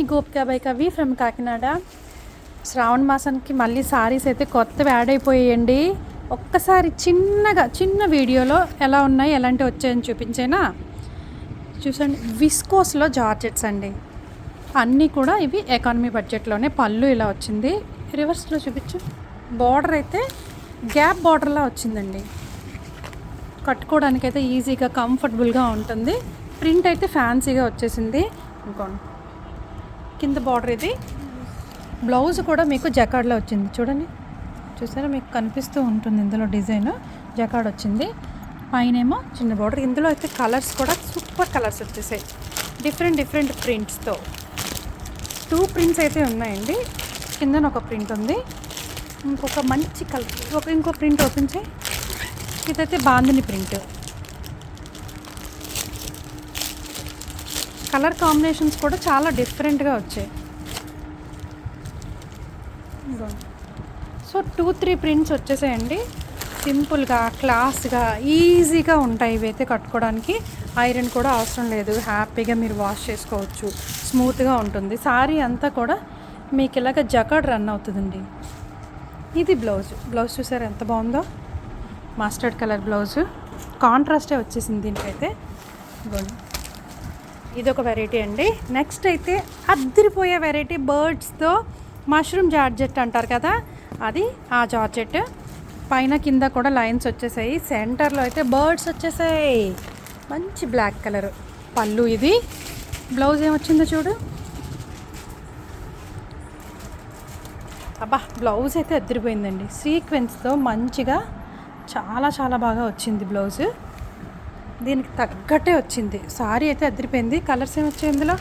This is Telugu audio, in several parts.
గోపికా బై కవి ఫ్రమ్ కాకినాడ. శ్రావణ మాసానికి మళ్ళీ సారీస్ అయితే కొత్తవి యాడ్ అయిపోయాయండి. ఒక్కసారి చిన్న వీడియోలో ఎలా ఉన్నాయి, ఎలాంటివి వచ్చాయని చూపించేనా. చూసండి, విస్కోస్లో జార్జెట్స్ అండి. అన్నీ కూడా ఇవి ఎకానమీ బడ్జెట్లోనే. పళ్ళు ఇలా వచ్చింది. రివర్స్లో చూపించు. బార్డర్ అయితే గ్యాప్ బార్డర్లా వచ్చిందండి. కట్టుకోవడానికైతే ఈజీగా కంఫర్టబుల్గా ఉంటుంది. ప్రింట్ అయితే ఫ్యాన్సీగా వచ్చేసింది. ఇంకోండి, కింద బార్డర్ ఇది. బ్లౌజ్ కూడా మీకు జకార్డ్లో వచ్చింది. చూడండి, చూసారా, మీకు కనిపిస్తూ ఉంటుంది ఇందులో డిజైన్. జకార్డ్ వచ్చింది. పైనేమో చిన్న బార్డర్. ఇందులో అయితే కలర్స్ కూడా సూపర్ కలర్స్ వచ్చేసాయి, డిఫరెంట్ ప్రింట్స్తో. 2 ప్రింట్స్ అయితే ఉన్నాయండి. కిందన ఒక ప్రింట్ ఉంది, ఇంకొక మంచి కలర్, ఇంకో ప్రింట్ ఓపెన్ చేయి. ఇదైతే బాందిని ప్రింట్. కలర్ కాంబినేషన్స్ కూడా చాలా డిఫరెంట్గా వచ్చాయి. సో 2-3 ప్రింట్స్ వచ్చేసాయండి. సింపుల్గా, క్లాస్గా, ఈజీగా ఉంటాయి. ఇవైతే కట్టుకోవడానికి ఐరన్ కూడా అవసరం లేదు. హ్యాపీగా మీరు వాష్ చేసుకోవచ్చు. స్మూత్గా ఉంటుంది. సారీ అంతా కూడా మీకు ఇలాగ జకార్డ్ రన్ అవుతుందండి. ఇది బ్లౌజ్ చూసారు ఎంత బాగుందో. మస్టర్డ్ కలర్ బ్లౌజ్, కాంట్రాస్టే వచ్చేసింది దీనికైతే. ఇదొక వెరైటీ అండి. నెక్స్ట్ అయితే అద్దరిపోయే వెరైటీ, బర్డ్స్తో మష్రూమ్ జార్జెట్ అంటారు కదా, అది ఆ జార్జెట్. పైన కింద కూడా లైన్స్ వచ్చేసాయి. సెంటర్లో అయితే బర్డ్స్ వచ్చేసాయి. మంచి బ్లాక్ కలర్ పళ్ళు. ఇది బ్లౌజ్ ఏమొచ్చిందో చూడు. అబ్బా, బ్లౌజ్ అయితే అద్దరిపోయిందండి. సీక్వెన్స్తో మంచిగా చాలా బాగా వచ్చింది బ్లౌజ్. దీనికి తగ్గట్టే వచ్చింది. సారీ అయితే అద్దరిపోయింది. కలర్స్ ఏమొచ్చాయి ఇందులో.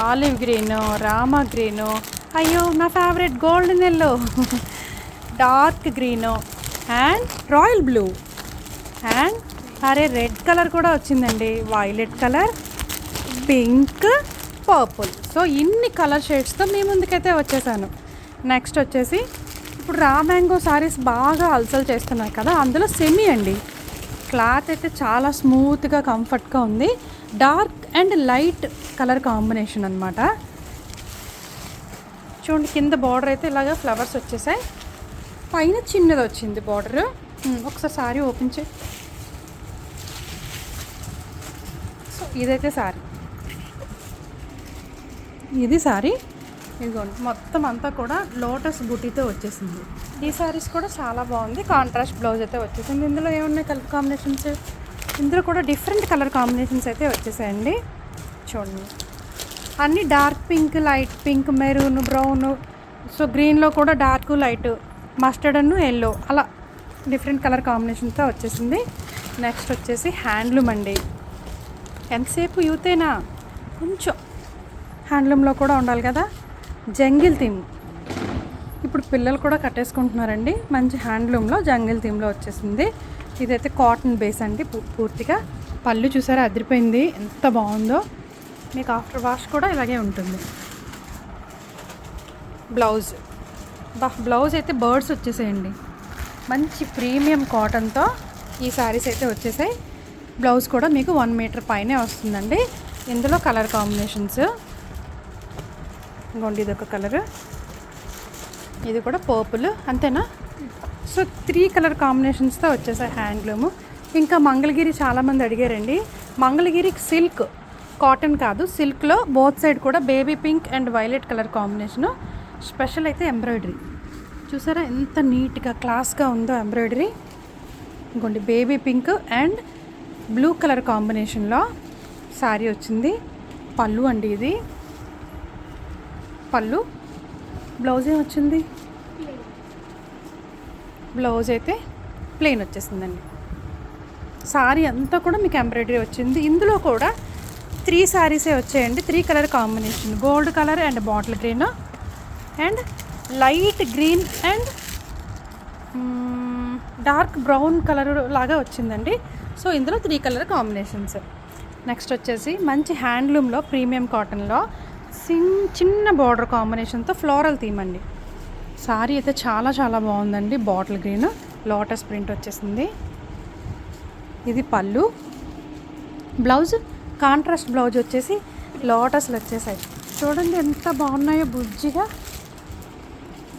ఆలివ్ గ్రీను, రామా గ్రీను, అయ్యో నా favourite golden yellow, dark green and royal blue and red colour కూడా వచ్చిందండి. Violet colour, pink, purple. So ఇన్ని కలర్ షేడ్స్తో మీ ముందుకైతే వచ్చేసాను. నెక్స్ట్ వచ్చేసి ఇప్పుడు రా మ్యాంగో సారీస్ బాగా అల్సల్ చేస్తున్నాయి కదా, అందులో సెమీ అండి. క్లాత్ అయితే చాలా స్మూత్గా, కంఫర్ట్గా ఉంది. Dark and light colour combination అనమాట. చూడండి, కింద బార్డర్ అయితే ఇలాగ ఫ్లవర్స్ వచ్చేసాయి. పైన చిన్నది వచ్చింది బార్డర్. ఒకసారి సారీ ఓపెన్ చేయి. సో ఇదైతే సారీ, ఇది సారీ. ఇదిగోండి, మొత్తం అంతా కూడా లోటస్ బుటీతో వచ్చేసింది. ఈ సారీస్ కూడా చాలా బాగుంది. కాంట్రాస్ట్ బ్లౌజ్ అయితే వచ్చేసింది. ఇందులో ఏమున్నాయి కలర్ కాంబినేషన్స్, ఇందులో కూడా డిఫరెంట్ కలర్ కాంబినేషన్స్ అయితే వచ్చేసాయండి. చూడండి, అన్నీ dark pink, light pink, maroon, brown, so గ్రీన్లో కూడా dark, light, mustard and yellow, అలా డిఫరెంట్ కలర్ కాంబినేషన్తో వచ్చేసింది. నెక్స్ట్ వచ్చేసి హ్యాండ్లూమ్ అండి. ఎంతసేపు యూతేనా, కొంచెం హ్యాండ్లూమ్లో కూడా ఉండాలి కదా. జంగిల్ థీమ్, ఇప్పుడు పిల్లలు కూడా కట్టేసుకుంటున్నారండి. మంచి హ్యాండ్లూమ్లో జంగిల్ థీమ్లో వచ్చేసింది. ఇదైతే కాటన్ బేస్ అండి పూర్తిగా. పళ్ళు చూసారా అదిరిపోయింది, ఎంత బాగుందో. మీకు ఆఫ్టర్ వాష్ కూడా ఇలాగే ఉంటుంది. బ్లౌజ్ అయితే బర్డ్స్ వచ్చేసాయండి. మంచి ప్రీమియం కాటన్తో ఈ శారీస్ అయితే వచ్చేసాయి. బ్లౌజ్ కూడా మీకు 1 మీటర్ పైనే వస్తుందండి. ఇందులో కలర్ కాంబినేషన్స్, ఇంకోండి ఇదొక కలరు, ఇది కూడా పర్పుల్, అంతేనా. సో 3 కలర్ కాంబినేషన్స్తో వచ్చేసాయి హ్యాండ్లూమ్. ఇంకా మంగళగిరి చాలామంది అడిగారండి. మంగళగిరి సిల్క్, కాటన్ కాదు, సిల్క్లో బోత్ సైడ్ కూడా baby pink and violet colour combination. Special అయితే ఎంబ్రాయిడరీ చూసారా ఎంత నీట్గా, క్లాస్గా ఉందో ఎంబ్రాయిడరీ. ఇంకోండి baby pink and blue colour కాంబినేషన్లో శారీ వచ్చింది. పళ్ళు అండి ఇది. పళ్ళు, బ్లౌజ్ ఏమొచ్చింది, బ్లౌజ్ అయితే ప్లెయిన్ వచ్చేసిందండి. సారీ అంతా కూడా మీకు ఎంబ్రాయిడరీ వచ్చింది. ఇందులో కూడా 3 శారీసే వచ్చాయండి. 3 colour combination, gold colour and bottle green and light green and dark brown colour లాగా వచ్చిందండి. సో ఇందులో 3 కలర్ కాంబినేషన్స్. నెక్స్ట్ వచ్చేసి మంచి హ్యాండ్లూమ్లో ప్రీమియం కాటన్లో చిన్న బార్డర్ కాంబినేషన్తో ఫ్లోరల్ థీమ్ అండి. సారీ అయితే చాలా బాగుందండి. బాటిల్ గ్రీన్, లోటస్ ప్రింట్ వచ్చేసింది. ఇది పళ్ళు. బ్లౌజ్ కాంట్రాస్ట్ బ్లౌజ్ వచ్చేసి లోటస్లు వచ్చేసాయి. చూడండి ఎంత బాగున్నాయో బుజ్జిగా.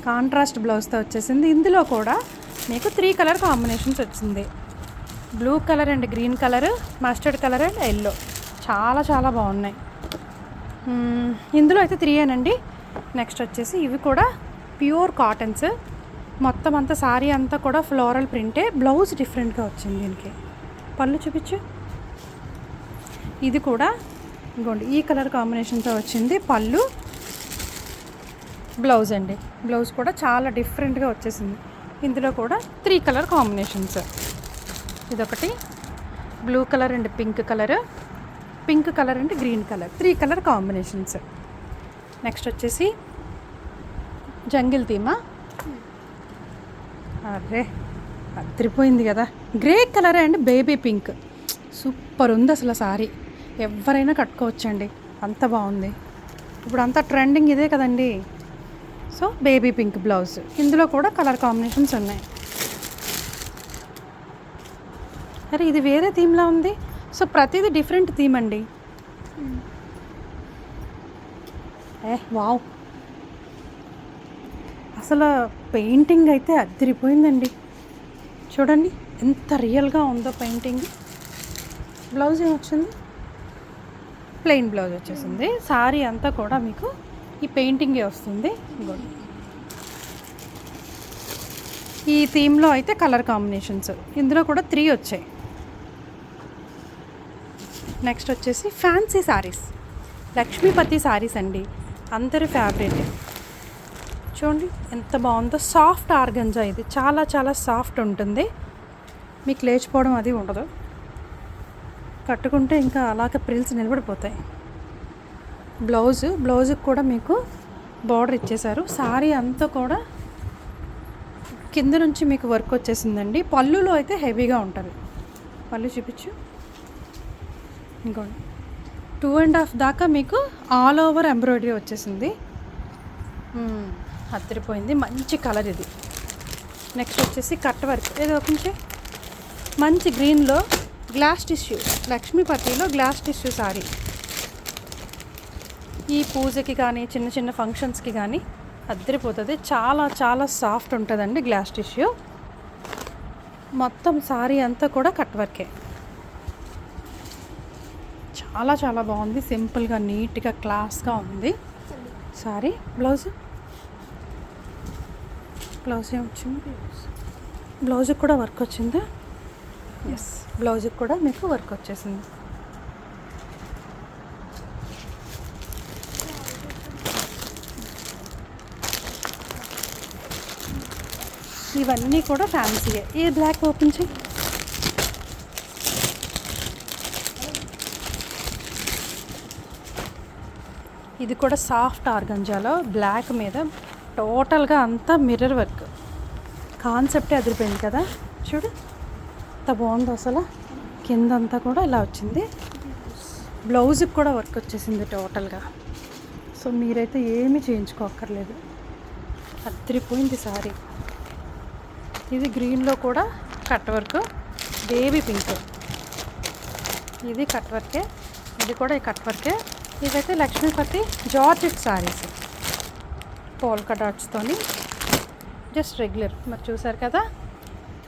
కాంట్రాస్ట్ బ్లౌజ్తో వచ్చేసింది. ఇందులో కూడా మీకు 3 కలర్ కాంబినేషన్స్ వచ్చింది. Blue colour and green colour, mustard colour and yellow. చాలా చాలా బాగున్నాయి. ఇందులో అయితే 3 నెక్స్ట్ వచ్చేసి ఇవి కూడా ప్యూర్ కాటన్స్. మొత్తం అంతా సారీ అంతా కూడా ఫ్లోరల్ ప్రింటే. బ్లౌజ్ డిఫరెంట్గా వచ్చింది దీనికి. పళ్ళు చూపించు. ఇది కూడా ఇంకోండి ఈ కలర్ కాంబినేషన్తో వచ్చింది పళ్ళు. బ్లౌజ్ అండి. బ్లౌజ్ కూడా చాలా డిఫరెంట్గా వచ్చేసింది. ఇందులో కూడా 3 కలర్ కాంబినేషన్స్. ఇదొకటి blue colour and pink colour and green colour. 3 colour combinations. Next వచ్చేసి జంగిల్ థీమా. అరే అదిరిపోయింది కదా. Grey colour and baby pink. Super ఉంది అసలు సారీ. ఎవరైనా కట్టుకోవచ్చండి, అంత బాగుంది. ఇప్పుడు అంతా ట్రెండింగ్ ఇదే కదండి. So baby pink blouse. ఇందులో కూడా కలర్ కాంబినేషన్స్ ఉన్నాయి. అరే ఇది వేరే థీమ్లా ఉంది. సో ప్రతిదీ డిఫరెంట్ థీమ్ అండి. వావ్, అసలు పెయింటింగ్ అయితే అదిరిపోయిందండి. చూడండి ఎంత రియల్గా ఉందో పెయింటింగ్. బ్లౌజ్ ఏమొచ్చింది? ప్లెయిన్ బ్లౌజ్ వచ్చేసింది. సారీ అంతా కూడా మీకు ఈ పెయింటింగే వస్తుంది. ఈ థీమ్లో అయితే కలర్ కాంబినేషన్స్ ఇందులో కూడా 3 వచ్చాయి. నెక్స్ట్ వచ్చేసి ఫ్యాన్సీ సారీస్. లక్ష్మీపతి సారీస్ అండి, అందరి ఫేవరెట్. చూడండి ఎంత బాగుందో. Soft organza. ఇది చాలా చాలా సాఫ్ట్ ఉంటుంది. మీకు లేచిపోవడం అది ఉండదు. కట్టుకుంటే ఇంకా అలాగే ప్రిల్స్ నిలబడిపోతాయి. బ్లౌజ్కి కూడా మీకు బార్డర్ ఇచ్చేసారు. సారీ అంతా కూడా కింద నుంచి మీకు వర్క్ వచ్చేసిందండి. పళ్ళులో అయితే హెవీగా ఉంటుంది. పళ్ళు చూపించు. ఇంకోండి 2.5 దాకా మీకు ఆల్ ఓవర్ ఎంబ్రాయిడరీ వచ్చేసింది. అదిరిపోయింది. మంచి కలర్ ఇది. నెక్స్ట్ వచ్చేసి కట్ వర్క్. ఏదో ఒక మంచి గ్రీన్లో గ్లాస్ టిష్యూ. లక్ష్మీపతిలో గ్లాస్ టిష్యూ సారీ. ఈ పూజకి కానీ చిన్న చిన్న ఫంక్షన్స్కి కానీ అద్దరిపోతుంది. చాలా చాలా సాఫ్ట్ ఉంటుందండి గ్లాస్ టిష్యూ. మొత్తం సారీ అంతా కూడా కట్ వర్కే. చాలా చాలా బాగుంది. సింపుల్గా నీట్గా క్లాస్గా ఉంది సారీ. బ్లౌజ్ ఏమొచ్చింది? బ్లౌజ్కి కూడా వర్క్ వచ్చిందా? ఎస్, బ్లౌజ్కి కూడా మీకు వర్క్ వచ్చేసింది. ఇవన్నీ కూడా ఫ్యాన్సీయే. ఏ బ్లాక్ ఓపెన్ చేయి. ఇది కూడా సాఫ్ట్ ఆర్గంజాలో బ్లాక్ మీద టోటల్గా అంతా మిర్రర్ వర్క్. కాన్సెప్టే అదిరిపోయింది కదా. చూడు ఎంత బాగుందో అసలు. కిందంతా కూడా ఇలా వచ్చింది. బ్లౌజ్కి కూడా వర్క్ వచ్చేసింది టోటల్గా. సో మీరైతే ఏమీ చేయించుకోక్కర్లేదు. అదిరిపోయింది సారీ. ఇది గ్రీన్లో కూడా కట్ వర్క్. Baby pink. ఇది కట్ వర్కే. ఇది కూడా ఈ కట్ వర్కే. ఇవైతే లక్ష్మీపతి జార్జెట్ సారీస్. పోల్కా డాట్స్తోని జస్ట్ రెగ్యులర్. మరి చూసారు కదా.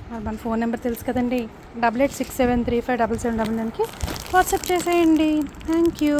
మరి మన ఫోన్ నెంబర్ తెలుసు కదండి. 8867357799కి వాట్సాప్ చేసేయండి. Thank you.